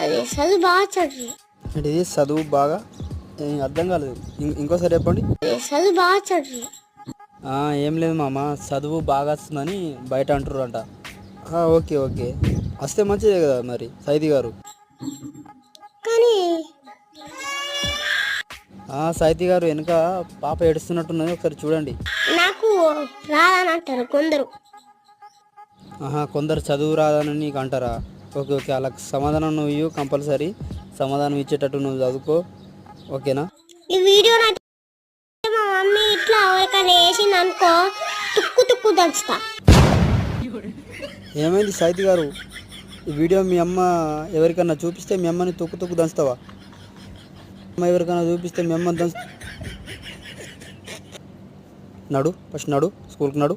అది చదువు బాగా చదువు. అంటే ఇది చదువు బాగా అర్థం కాలేదు, ఇంకోసారి చెప్పండి. చదువు బాగా చదువు. ఏం లేదు మామ, చదువు బాగా వస్తుందని బయట అంటుర్రంట. ఓకే ఓకే, వస్తే మంచిదే కదా మరి సైది గారు. కానీ సైతి గారు వెనుక పాప ఏడుస్తున్నట్టున్నది, ఒకసారి చూడండి. నాకు రాదని అంటారు కొందరు. కొందరు చదువు రాదని నీకు అంటారా? ఓకే ఓకే, అలా సమాధానం నువ్వు ఇవ్వు, కంపల్సరీ సమాధానం ఇచ్చేటట్టు నువ్వు చదువుకో, ఓకేనా? ఈ వీడియో మా మమ్మీ ఇట్లా ఎవరికైనా వేసింది అనుకో, తుక్కు తుక్కు దంచుతా. ఏమైంది సైతి గారు, ఈ వీడియో మీ అమ్మ ఎవరికన్నా చూపిస్తే మీ అమ్మని తుక్కు తుక్కు దంచుతావా? అమ్మ ఎవరికైనా చూపిస్తే మీ అమ్మని నడు, ఫస్ట్ నడు, స్కూల్కి నడు.